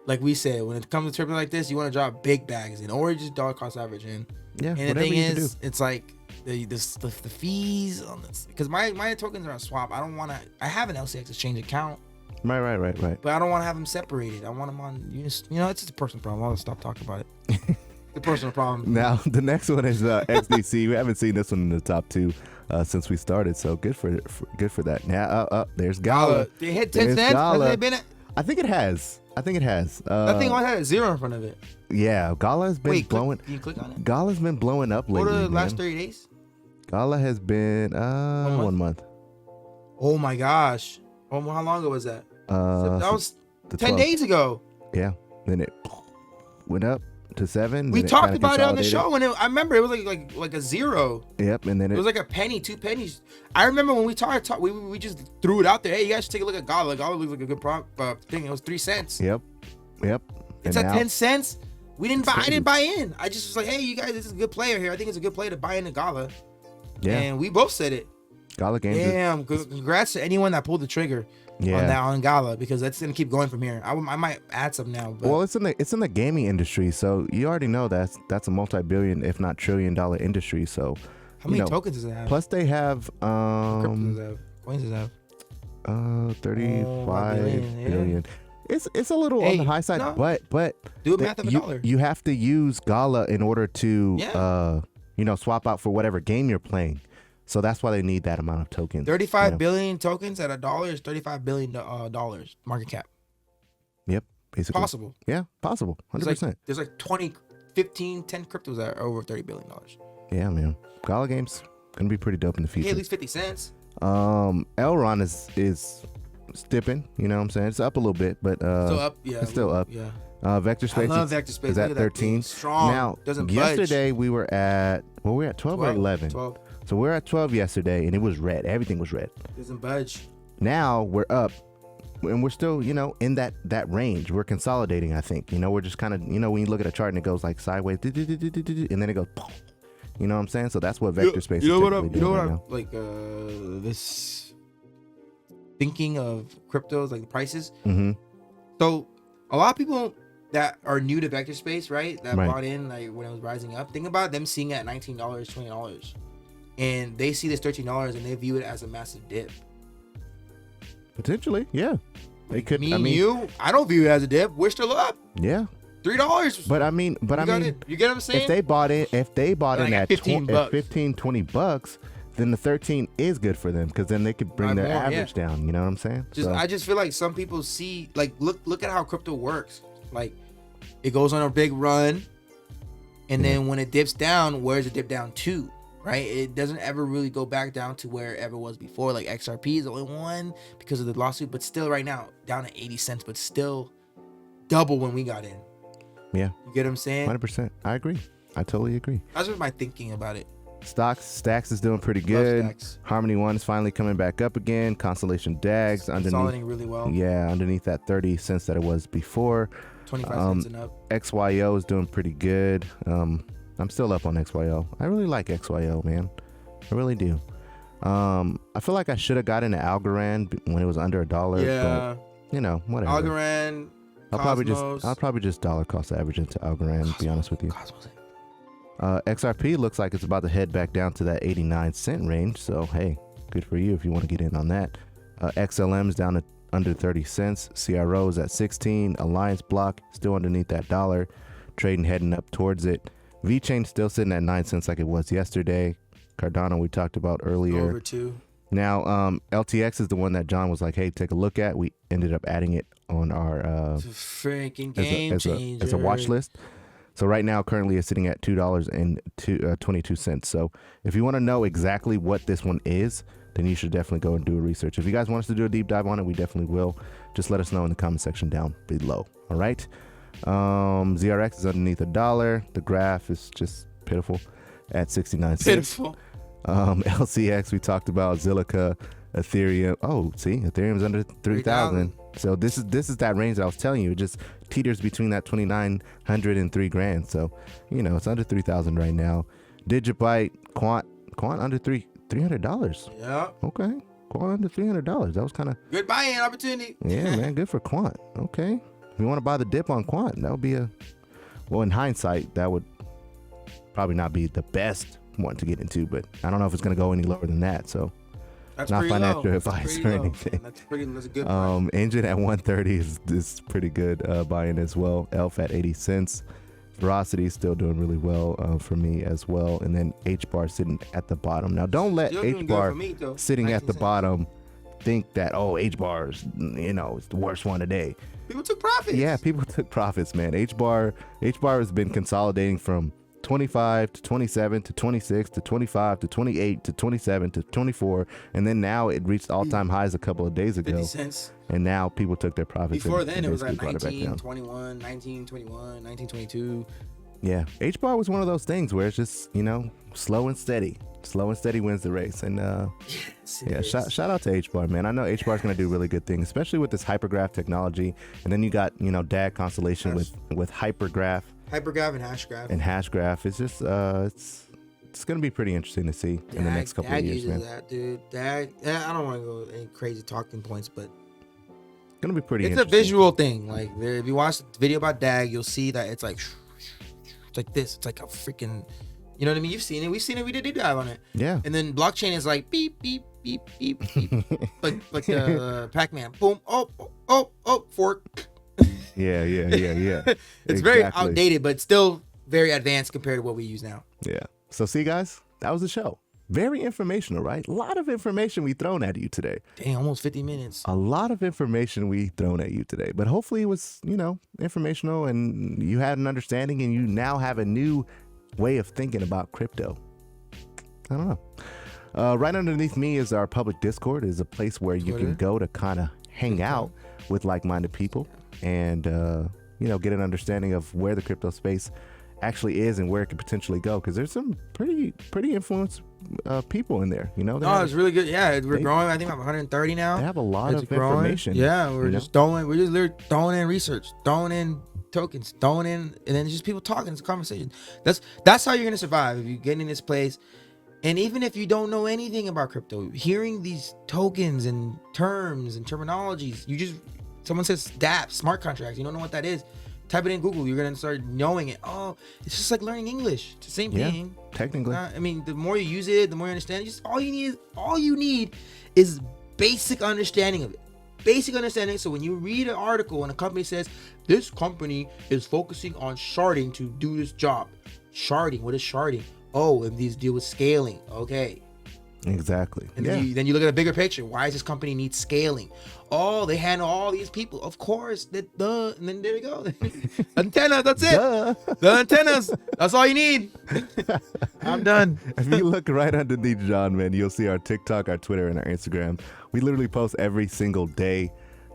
B: Like we said, when it comes to tripping like this, you want to drop big bags in, or just dollar cost average in.
A: Yeah.
B: And the thing is, it's like the fees on this, because my tokens are on swap. I don't want to. I have an LCX exchange account.
A: Right.
B: But I don't want to have them separated. I want them on. You know, it's just a personal problem. I'll stop talking about it. The personal problem.
A: Now the next one is XDC. We haven't seen this one in the top 2 since we started, so good for that. Now there's Gala.
B: They hit 10 cents. Has it been?
A: I think it has.
B: That thing always had a 0 in front of it.
A: Yeah, Gala's been blowing.
B: Can you click on it?
A: Gala's been blowing up lately.
B: What are the last 30 days?
A: Gala has been 1 month.
B: Oh my gosh! How long ago was that? That was 10
A: 12.
B: days ago.
A: Yeah. Then it went up to 7.
B: We talked about it on the show, and I remember it was like a 0.
A: Yep, and then
B: it was like a penny, 2 pennies. I remember when we talked, we just threw it out there. Hey, you guys should take a look at Gala. Gala looks like a good thing. It was 3 cents.
A: Yep.
B: It's at 10 cents. I didn't buy in. I just was like, hey, you guys, this is a good player here. I think it's a good player to buy into Gala. Yeah. And we both said it.
A: Gala games.
B: Damn, congrats to anyone that pulled the trigger on Gala, because that's gonna keep going from here. I might add some now. But.
A: Well, it's in the gaming industry, so you already know that's a multi-billion, if not trillion-dollar industry. So
B: how many tokens does it have?
A: Plus they have
B: Coins does it have?
A: 35 billion. It's a little on the high side, but
B: do a math of $1.
A: You have to use Gala in order to swap out for whatever game you're playing. So that's why they need that amount of tokens.
B: 35 billion tokens at $1 is $35 billion dollars market cap.
A: Yep, basically.
B: Possible.
A: Yeah, possible. 100%.
B: There's like 20, 15, 10 cryptos that are over $30 billion.
A: Yeah, man. Gala games gonna be pretty dope in the future.
B: Hey, at least 50 cents.
A: Elron is dipping. You know what I'm saying? It's up a little bit, but
B: still up. Yeah,
A: it's still up.
B: Yeah.
A: Vectorspace.
B: I love Vectorspace.
A: Is at 13.
B: Strong.
A: Now,
B: doesn't
A: yesterday we were at 12 or 11.
B: 12.
A: So we're at 12 yesterday, and it was red. Everything was red.
B: Doesn't budge.
A: Now we're up, and we're still, in that range. We're consolidating, I think. We're just kind of, when you look at a chart and it goes like sideways, and then it goes, you know what I'm saying? So that's what Vectorspace is typically doing right now.
B: This thinking of cryptos, like the prices.
A: Mm-hmm.
B: So a lot of people that are new to Vectorspace, right? That bought in like when it was rising up. Think about them seeing it at $19, $20. And they see this $13 and they view it as a massive dip.
A: Potentially, yeah. They could.
B: I don't view it as a dip. We're still up.
A: Yeah.
B: $3.
A: But I mean,
B: you get what I'm saying?
A: If they bought in at
B: 15,
A: $20, then the 13 is good for them, because then they could bring their average down. You know what I'm saying?
B: I just feel like some people see, like, look at how crypto works. Like, it goes on a big run, and then when it dips down, where does it dip down to? Right? It doesn't ever really go back down to where it ever was before. Like XRP is the only one because of the lawsuit, but still right now down at 80 cents, but still double when we got in.
A: Yeah.
B: You get what I'm saying?
A: 100%. I agree. I totally agree.
B: That's just my thinking about it.
A: Stacks is doing pretty good. Harmony One is finally coming back up again. Constellation DAGs
B: consolidating really well.
A: Yeah, underneath that 30 cents that it was before.
B: 25 cents and up.
A: XYO is doing pretty good. I'm still up on XYO. I really like XYO, man. I really do. I feel like I should have gotten an Algorand when it was under $1.
B: Yeah.
A: But, whatever.
B: Algorand.
A: I'll probably just dollar cost average into Algorand, to be honest with you. XRP looks like it's about to head back down to that 89-cent range. So, hey, good for you if you want to get in on that. XLM's down to under 30 cents. CRO is at 16. Alliance Block still underneath that $1. Trading heading up towards it. VChain still sitting at 9 cents like it was yesterday. Cardano we talked about earlier.
B: Over 2.
A: Now, LTX is the one that John was like, hey, take a look at. We ended up adding it on our
B: it's a freaking game changer.
A: As a watch list. So right now, currently, it's sitting at $2.22. So if you want to know exactly what this one is, then you should definitely go and do a research. If you guys want us to do a deep dive on it, we definitely will. Just let us know in the comment section down below. All right. ZRX is underneath $1. The graph is just pitiful at 69 cents.
B: Pitiful.
A: LCX, we talked about. Zilliqa, Ethereum. Oh, see, Ethereum's under 3,000. So this is that range that I was telling you. It just teeters between that 2,900 and $3,000. So it's under 3,000 right now. Digibyte, Quant under $300.
B: Yeah.
A: Okay. going under $300. That was kind of
B: good buy-in opportunity.
A: Yeah, man, good for Quant. Okay, if you want to buy the dip on Quant, that would be well, in hindsight, that would probably not be the best one to get into, but I don't know if it's going to go any lower than that. So
B: that's
A: not financial
B: low.
A: advice or anything.
B: That's a good buy.
A: Engine at 130 is pretty good buy-in as well. ELF at 80 cents. Veracity is still doing really well for me as well. And then HBAR sitting at the bottom. Now, don't let HBAR sitting at the bottom think that, oh, HBAR is, it's the worst one today.
B: People took profits.
A: Yeah, people took profits, man. HBAR has been consolidating from 25 to 27 to 26 to 25 to 28 to 27 to 24, and then now it reached all-time highs a couple of days ago.
B: 50 cents.
A: And now people took their profits.
B: Before then, it was like 1921, 1921, 1922.
A: Yeah, HBAR was one of those things where it's just, slow and steady. Slow and steady wins the race. And shout out to HBAR, man. I know HBAR is going to do really good things, especially with this hypergraph technology. And then you got, DAG Constellation with hypergraph.
B: Hypergraph and Hashgraph.
A: It's just it's going to be pretty interesting to see in the next couple of years, man.
B: That, dude. I don't want to go any crazy talking points, but
A: it's going to be pretty.
B: It's a visual thing. Like if you watch the video about DAG, you'll see that it's like this. It's like a freaking, you know what I mean? You've seen it. We've seen it. We did a deep dive on it.
A: Yeah.
B: And then blockchain is like beep beep beep beep beep, like Pac-Man. Boom. Oh, fork.
A: Yeah.
B: It's
A: exactly.
B: Very outdated, but still very advanced compared to what we use now.
A: Yeah. So see, guys, that was the show. Very informational, right? A lot of information we thrown at you today.
B: Dang, almost 50 minutes.
A: A lot of information we thrown at you today. But hopefully it was, informational and you had an understanding and you now have a new way of thinking about crypto. I don't know. Right underneath me is our public Discord. It's a place where you can go to kind of hang out with like-minded people and, get an understanding of where the crypto space actually is and where it could potentially go. Because there's some pretty influenced people in there,
B: It's really good. Yeah, we're growing. I think I'm 130 now.
A: They have a lot of information.
B: Yeah, we're literally throwing in research, throwing in tokens, throwing in, and then just people talking. It's a conversation. That's how you're gonna survive if you get in this place. And even if you don't know anything about crypto, hearing these tokens and terms and terminologies, someone says DApp, smart contracts, you don't know what that is. Type it in Google, you're gonna start knowing it. Oh, it's just like learning English. It's the same thing.
A: Technically.
B: The more you use it, the more you understand it. Just all you need is basic understanding of it. Basic understanding. So when you read an article and a company says this company is focusing on sharding to do this job. Sharding, what is sharding? Oh, and these deal with scaling. Okay.
A: Exactly.
B: And then you look at a bigger picture. Why does this company need scaling? Oh, they handle all these people. Of course. And then there we go. Antennas, that's it. Duh. The antennas. That's all you need. I'm done.
A: If you look right underneath John, man, you'll see our TikTok, our Twitter, and our Instagram. We literally post every single day.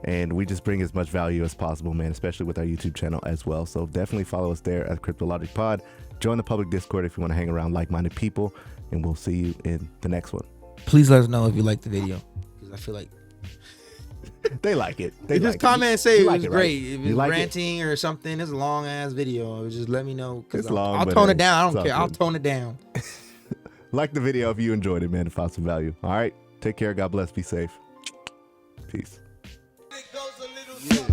A: And we just bring as much value as possible, man, especially with our YouTube channel as well. So definitely follow us there at Crypto Logic Pod. Join the public Discord if you want to hang around like-minded people. And we'll see you in the next one.
B: Please let us know if you like the video. Because I feel like
A: they like it.
B: Just comment and say it was great. Right? If it's ranting or something, it's a long-ass video. Just let me know. Because I'll tone it down. I don't care. I'll tone it down.
A: Like the video if you enjoyed it, man, and found some value. All right. Take care. God bless. Be safe. Peace. It goes a little